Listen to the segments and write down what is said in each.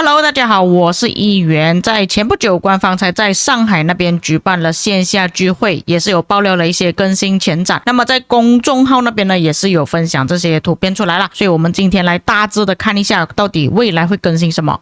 Hello，大家好，我是议员。在前不久，官方才在上海那边举办了线下聚会，也是有爆料了一些更新前瞻。那么在公众号那边呢，也是有分享这些图片出来了。所以我们今天来大致的看一下，到底未来会更新什么。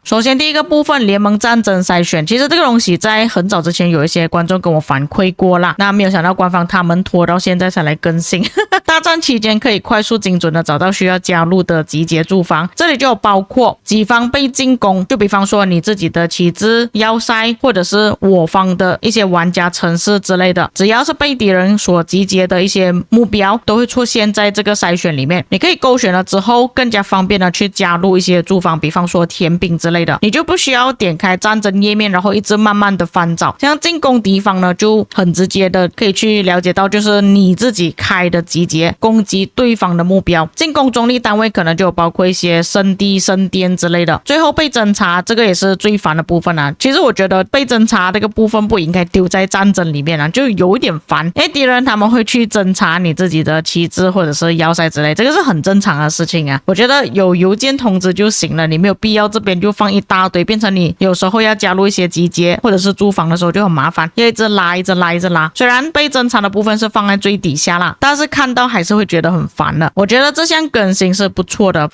首先第一个部分，联盟战争筛选，其实这个东西在很早之前有一些观众跟我反馈过啦，那没有想到官方他们拖到现在才来更新。大战期间可以快速精准的找到需要加入的集结驻防，这里就有包括己方被进攻，就比方说你自己的旗帜、要塞，或者是我方的一些玩家城市之类的，只要是被敌人所集结的一些目标，都会出现在这个筛选里面。你可以勾选了之后，更加方便的去加入一些驻防，比方说天兵之类的，你就不需要点开战争页面，然后一直慢慢的翻找。像进攻敌方呢，就很直接的可以去了解到，就是你自己开的集结攻击对方的目标。进攻中立单位可能就有包括一些圣地、圣殿之类的。最后被侦查，这个也是最烦的部分啊。其实我觉得被侦查这个部分不应该丢在战争里面啊，就有一点烦。敌人他们会去侦查你自己的旗帜或者是要塞之类，这个是很正常的事情啊。我觉得有邮件通知就行了，你没有必要这边就放一大堆，变成你有时候要加入一些集结或者是驻防的时候就很麻烦，要一直拉一直拉一直拉。虽然被侦查的部分是放在最底下啦，但是看到还是会觉得很烦的。我觉得这项更新是不错的。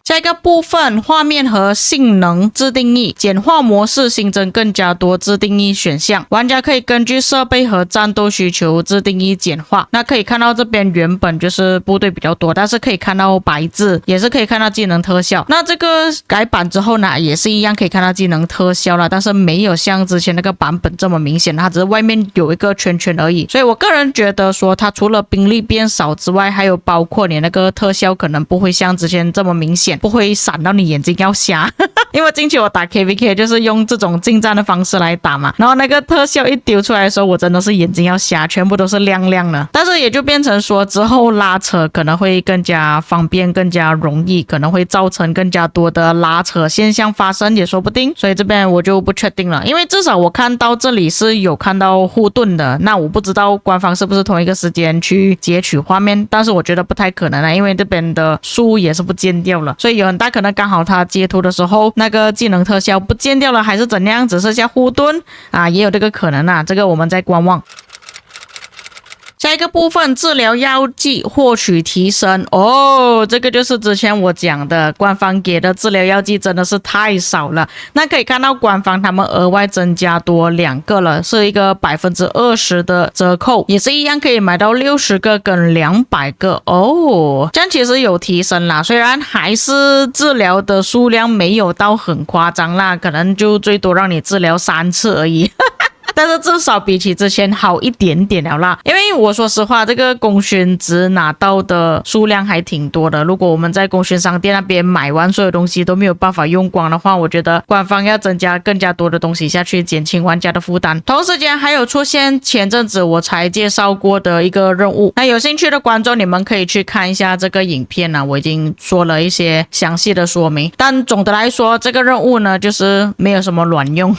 下一个部分，画面和性能自定义，简化模式新增更加多自定义选项，玩家可以根据设备和战斗需求自定义简化。那可以看到这边原本就是部队比较多，但是可以看到白字，也是可以看到技能特效。那这个改版之后呢，也是一样可以看到技能特效了，但是没有像之前那个版本这么明显，它只是外面有一个圈圈而已。所以我个人觉得说，它除了兵力变少之外，还有包括你那个特效可能不会像之前这么明显，不会闪到你眼睛要瞎。因为近期我打 KVK 就是用这种近战的方式来打嘛，然后那个特效一丢出来的时候，我真的是眼睛要瞎，全部都是亮亮的。但是也就变成说之后拉扯可能会更加方便，更加容易，可能会造成更加多的拉扯现象发生也说不定。所以这边我就不确定了，因为至少我看到这里是有看到护盾的，那我不知道官方是不是同一个时间去截取画面，但是我觉得不太可能啊，因为这边的书也是不见掉了，所以有很大可能刚好他截图的时候那个技能特效不见掉了，还是怎样，只剩下护盾啊，也有这个可能啊，这个我们再观望。下一个部分，治疗药剂获取提升这个就是之前我讲的，官方给的治疗药剂真的是太少了。那可以看到官方他们额外增加多2个了，是一个 20% 的折扣，也是一样可以买到60个跟200个这样其实有提升啦，虽然还是治疗的数量没有到很夸张啦，可能就最多让你治疗3次而已。但是至少比起之前好一点点了啦，因为我说实话，这个功勋值拿到的数量还挺多的。如果我们在功勋商店那边买完所有东西都没有办法用光的话，我觉得官方要增加更加多的东西下去，减轻玩家的负担。同时间还有出现前阵子我才介绍过的一个任务，那有兴趣的观众你们可以去看一下这个影片我已经说了一些详细的说明。但总的来说，这个任务呢就是没有什么卵用。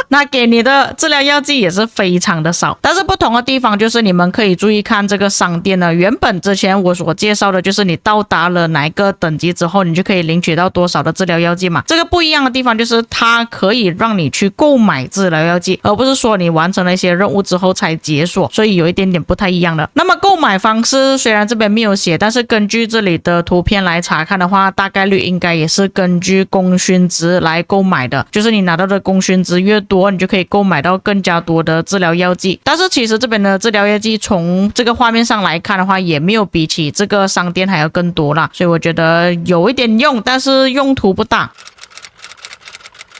那给你的治疗药剂也是非常的少，但是不同的地方就是你们可以注意看这个商店呢，原本之前我所介绍的就是你到达了哪一个等级之后，你就可以领取到多少的治疗药剂嘛。这个不一样的地方就是它可以让你去购买治疗药剂，而不是说你完成了一些任务之后才解锁，所以有一点点不太一样的。那么购买方式虽然这边没有写，但是根据这里的图片来查看的话，大概率应该也是根据功勋值来购买的，就是你拿到的功勋值越多，你就可以购买到更加多的治疗药剂。但是其实这边的治疗药剂从这个画面上来看的话，也没有比起这个商店还要更多啦，所以我觉得有一点用，但是用途不大。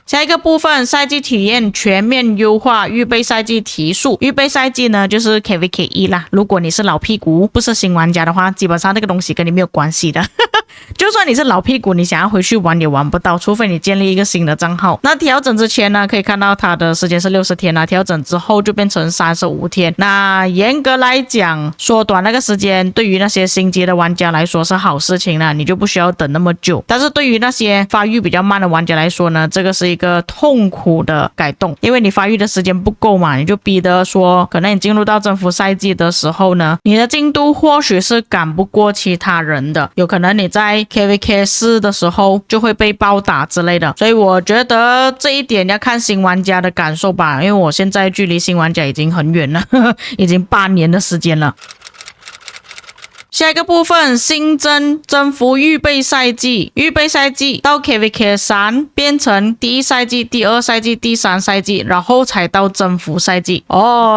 下一个部分，赛季体验全面优化预备赛季提速。预备赛季呢就是 KVK1 啦，如果你是老屁股不是新玩家的话，基本上这个东西跟你没有关系的。就算你是老屁股，你想要回去玩也玩不到，除非你建立一个新的账号。那调整之前呢，可以看到它的时间是60天啦，调整之后就变成35天。那严格来讲，缩短那个时间，对于那些新级的玩家来说是好事情啦，你就不需要等那么久。但是对于那些发育比较慢的玩家来说呢，这个是一个痛苦的改动，因为你发育的时间不够嘛，你就逼得说，可能你进入到征服赛季的时候呢，你的进度或许是赶不过其他人的，有可能你在 KVK 4的时候就会被暴打之类的，所以我觉得这一点要看新玩家的感受吧，因为我现在距离新玩家已经很远了，已经8年的时间了。下一个部分，新增征服预备赛季，预备赛季到 KVK 3变成第1赛季、第2赛季、第3赛季，然后才到征服赛季。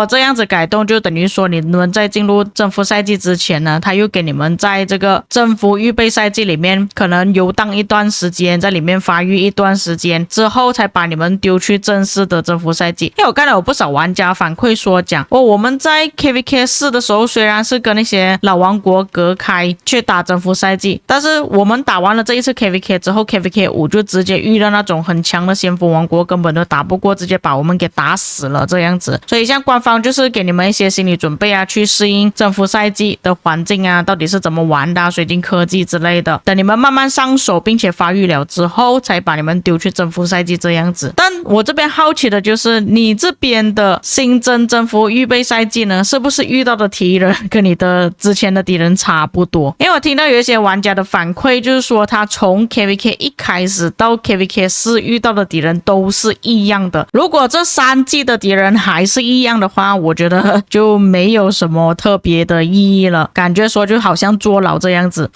这样子改动就等于说你们在进入征服赛季之前呢，他又给你们在这个征服预备赛季里面可能游荡一段时间，在里面发育一段时间之后，才把你们丢去正式的征服赛季。因为我看到有不少玩家反馈说讲，我们在 KVK 4的时候虽然是跟那些老王国隔开去打征服赛季，但是我们打完了这一次 KVK 之后 KVK 5就直接遇到那种很强的先锋王国，根本都打不过，直接把我们给打死了这样子。所以像官方就是给你们一些心理准备啊，去适应征服赛季的环境啊，到底是怎么玩的水晶科技之类的，等你们慢慢上手并且发育了之后，才把你们丢去征服赛季这样子。但我这边好奇的就是你这边的新增征服预备赛季呢，是不是遇到的敌人跟你的之前的敌人差不多？因为我听到有一些玩家的反馈就是说，他从 KVK 1开始到 KVK 4遇到的敌人都是一样的。如果这3季的敌人还是一样的话，我觉得就没有什么特别的意义了，感觉说就好像坐牢这样子。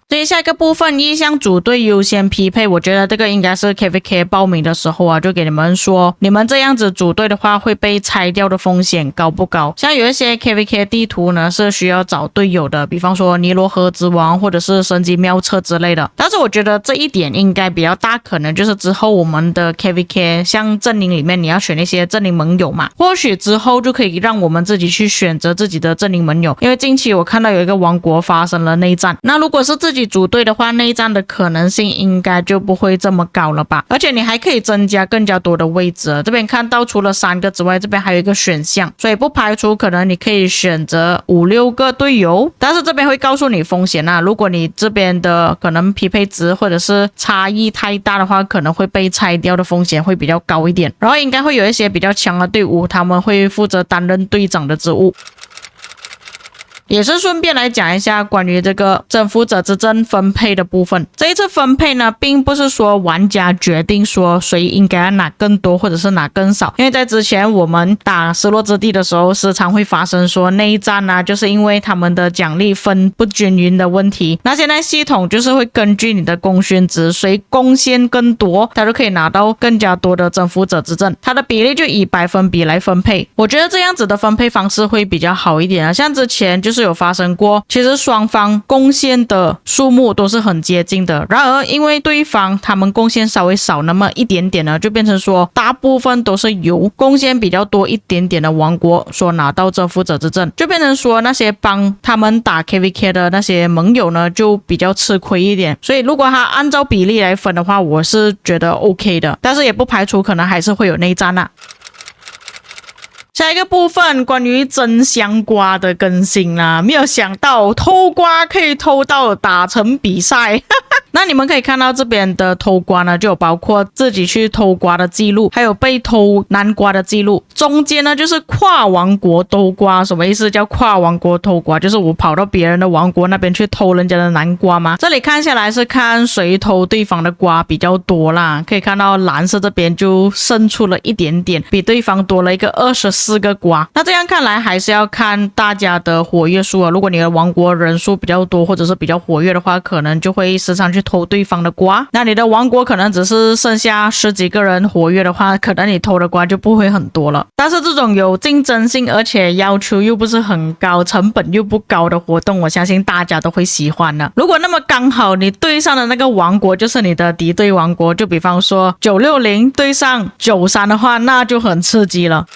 所以下一个部分，意向组队优先匹配，我觉得这个应该是 KVK 报名的时候啊，就给你们说，你们这样子组队的话会被拆掉的风险高不高？像有一些 KVK 地图呢是需要找队友的，比方说尼罗河之王或者是神级妙册之类的，但是我觉得这一点应该比较大可能就是之后我们的 KVK 像阵营里面你要选一些阵营盟友嘛，或许之后就可以让我们自己去选择自己的阵营盟友，因为近期我看到有一个王国发生了内战，那如果是自己组队的话，内战的可能性应该就不会这么高了吧，而且你还可以增加更加多的位置，这边看到除了3个之外，这边还有一个选项，所以不排除可能你可以选择5、6个队友，但是这边会告诉你风险啊，如果你这边的可能匹配值或者是差异太大的话，可能会被拆掉的风险会比较高一点，然后应该会有一些比较强的队伍，他们会负责担任队长的职务。也是顺便来讲一下关于这个征服者之阵分配的部分。这一次分配呢，并不是说玩家决定说谁应该要拿更多或者是拿更少，因为在之前我们打失落之地的时候，时常会发生说内战啊，就是因为他们的奖励分不均匀的问题。那现在系统就是会根据你的功勋值，谁贡献更多，他就可以拿到更加多的征服者之阵，它的比例就以百分比来分配。我觉得这样子的分配方式会比较好一点啊，像之前就是有发生过，其实双方贡献的数目都是很接近的，然而因为对方他们贡献稍微少那么一点点呢，就变成说大部分都是由贡献比较多一点点的王国所拿到征服者之阵，就变成说那些帮他们打 KVK 的那些盟友呢就比较吃亏一点。所以如果他按照比例来分的话，我是觉得 OK 的，但是也不排除可能还是会有内战啊。下一个部分关于真香瓜的更新啦，没有想到偷瓜可以偷到打成比赛那你们可以看到这边的偷瓜呢，就有包括自己去偷瓜的记录，还有被偷南瓜的记录。中间呢就是跨王国偷瓜，什么意思？叫跨王国偷瓜，就是我跑到别人的王国那边去偷人家的南瓜嘛。这里看下来是看谁偷对方的瓜比较多啦，可以看到蓝色这边就胜出了一点点，比对方多了一个24个瓜。那这样看来还是要看大家的活跃数啊，如果你的王国人数比较多或者是比较活跃的话，可能就会时常去偷对方的瓜。那你的王国可能只是剩下10几个人活跃的话，可能你偷的瓜就不会很多了。但是这种有竞争性而且要求又不是很高，成本又不高的活动，我相信大家都会喜欢的。如果那么刚好你对上的那个王国就是你的敌对王国，就比方说960对上93的话，那就很刺激了。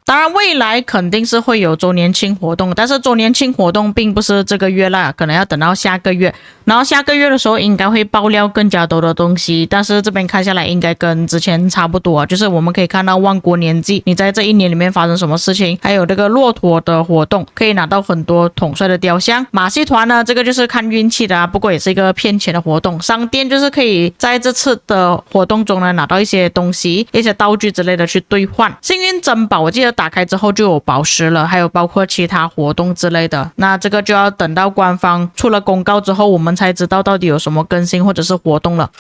当然未来肯定是会有周年庆活动，但是周年庆活动并不是这个月啦，可能要等到下个月，然后下个月的时候应该会爆料更加多的东西，但是这边看下来应该跟之前差不多，就是我们可以看到万国年祭你在这一年里面发生什么事情，还有这个骆驼的活动可以拿到很多统帅的雕像，马戏团呢这个就是看运气的不过也是一个骗钱的活动，商店就是可以在这次的活动中呢拿到一些东西，一些道具之类的去兑换，幸运珍宝我记得打开之后就有宝石了，还有包括其他活动之类的，那这个就要等到官方出了公告之后我们才知道到底有什么更新或者是活动了。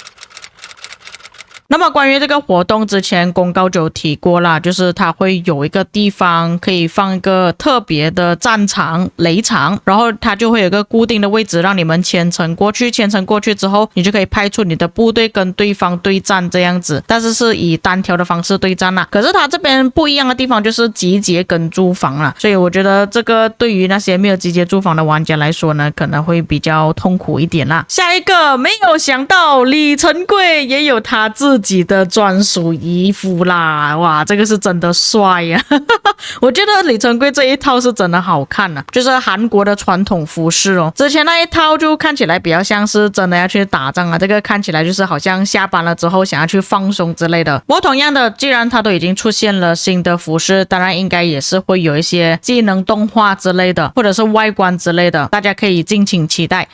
那么关于这个活动之前公告就有提过啦，就是它会有一个地方可以放一个特别的战场雷场，然后它就会有一个固定的位置让你们虔诚过去，虔诚过去之后你就可以派出你的部队跟对方对战这样子，但是是以单挑的方式对战啦。可是它这边不一样的地方就是集结跟驻防啦，所以我觉得这个对于那些没有集结驻防的玩家来说呢可能会比较痛苦一点啦。下一个没有想到李成桂也有他自己的专属衣服啦，哇这个是真的帅呀我觉得李成桂这一套是真的好看啊，就是韩国的传统服饰哦，之前那一套就看起来比较像是真的要去打仗啊，这个看起来就是好像下班了之后想要去放松之类的。不过同样的既然它都已经出现了新的服饰，当然应该也是会有一些技能动画之类的或者是外观之类的，大家可以敬请期待。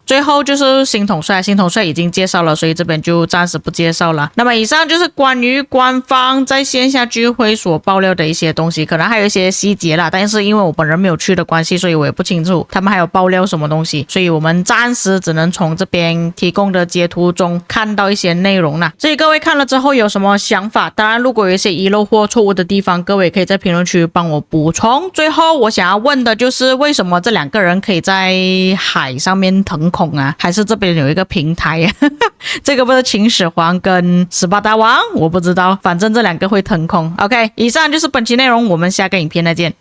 最后就是新统帅，新统帅已经介绍了，所以这边就暂时不介绍了。那么以上就是关于官方在线下聚会所爆料的一些东西，可能还有一些细节啦，但是因为我本人没有去的关系，所以我也不清楚他们还有爆料什么东西，所以我们暂时只能从这边提供的截图中看到一些内容啦。所以各位看了之后有什么想法？当然如果有一些遗漏或错误的地方，各位可以在评论区帮我补充。最后我想要问的就是为什么这两个人可以在海上面腾空啊？还是这边有一个平台啊这个不是秦始皇跟十八大王，我不知道，反正这两个会腾空。 OK 以上就是本期内容，我们下个影片再见。